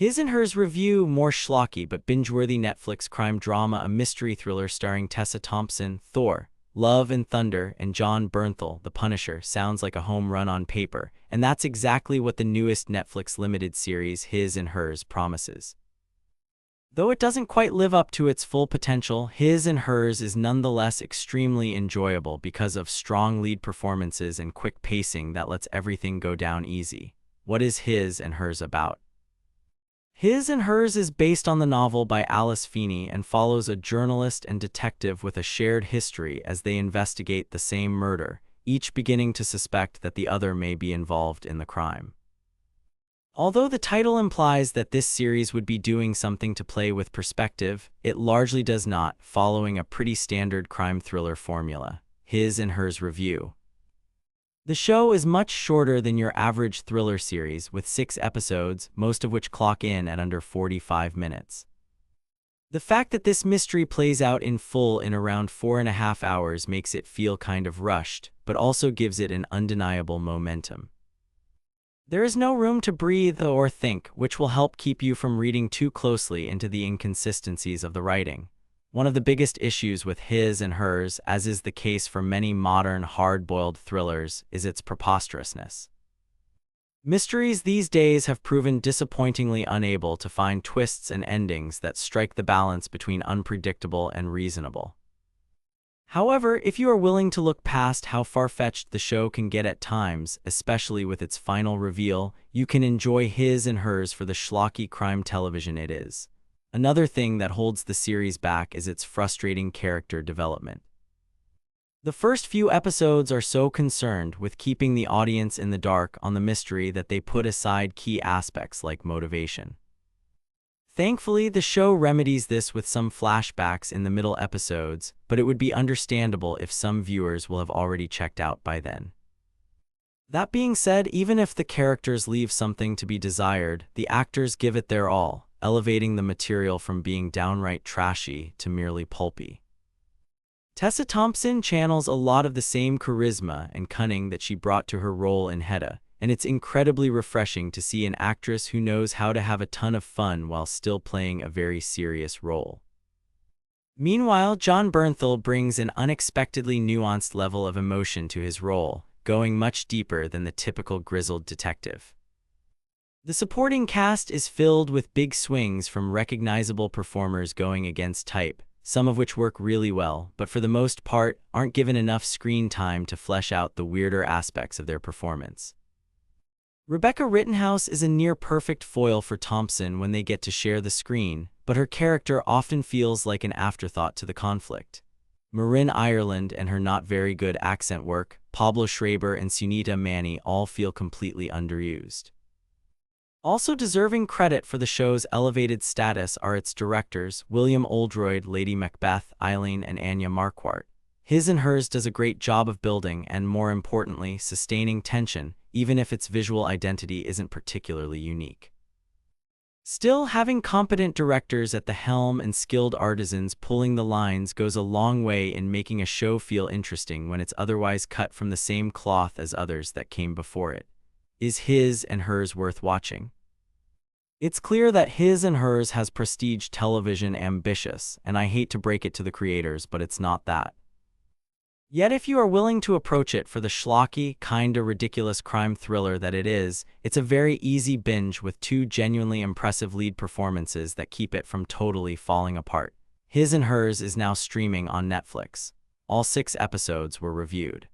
His and Hers review, more schlocky but binge-worthy Netflix crime drama, a mystery thriller starring Tessa Thompson, Thor, Love and Thunder, and John Bernthal, The Punisher, sounds like a home run on paper, and that's exactly what the newest Netflix limited series His and Hers promises. Though it doesn't quite live up to its full potential, His and Hers is nonetheless extremely enjoyable because of strong lead performances and quick pacing that lets everything go down easy. What is His and Hers about? His and Hers is based on the novel by Alice Feeney and follows a journalist and detective with a shared history as they investigate the same murder, each beginning to suspect that the other may be involved in the crime. Although the title implies that this series would be doing something to play with perspective, it largely does not, following a pretty standard crime thriller formula. His and Hers review. The show is much shorter than your average thriller series, with 6 episodes, most of which clock in at under 45 minutes. The fact that this mystery plays out in full in around 4.5 hours makes it feel kind of rushed, but also gives it an undeniable momentum. There is no room to breathe or think, which will help keep you from reading too closely into the inconsistencies of the writing. One of the biggest issues with His and Hers, as is the case for many modern hard-boiled thrillers, is its preposterousness. Mysteries these days have proven disappointingly unable to find twists and endings that strike the balance between unpredictable and reasonable. However, if you are willing to look past how far-fetched the show can get at times, especially with its final reveal, you can enjoy His and Hers for the schlocky crime television it is. Another thing that holds the series back is its frustrating character development. The first few episodes are so concerned with keeping the audience in the dark on the mystery that they put aside key aspects like motivation. Thankfully, the show remedies this with some flashbacks in the middle episodes, but it would be understandable if some viewers will have already checked out by then. That being said, even if the characters leave something to be desired, the actors give it their all, elevating the material from being downright trashy to merely pulpy. Tessa Thompson channels a lot of the same charisma and cunning that she brought to her role in Hedda, and it's incredibly refreshing to see an actress who knows how to have a ton of fun while still playing a very serious role. Meanwhile, John Bernthal brings an unexpectedly nuanced level of emotion to his role, going much deeper than the typical grizzled detective. The supporting cast is filled with big swings from recognizable performers going against type, some of which work really well, but for the most part aren't given enough screen time to flesh out the weirder aspects of their performance. Rebecca Rittenhouse is a near-perfect foil for Thompson when they get to share the screen, but her character often feels like an afterthought to the conflict. Marin Ireland and her not-very-good accent work, Pablo Schreiber and Sunita Mani all feel completely underused. Also deserving credit for the show's elevated status are its directors, William Oldroyd, Lady Macbeth, Eileen, and Anya Marquardt. His and Hers does a great job of building and, more importantly, sustaining tension, even if its visual identity isn't particularly unique. Still, having competent directors at the helm and skilled artisans pulling the lines goes a long way in making a show feel interesting when it's otherwise cut from the same cloth as others that came before it. Is His and Hers worth watching? It's clear that His and Hers has prestige television ambitious, and I hate to break it to the creators, but it's not that. Yet if you are willing to approach it for the schlocky, kinda ridiculous crime thriller that it is, it's a very easy binge with 2 genuinely impressive lead performances that keep it from totally falling apart. His and Hers is now streaming on Netflix. All 6 episodes were reviewed.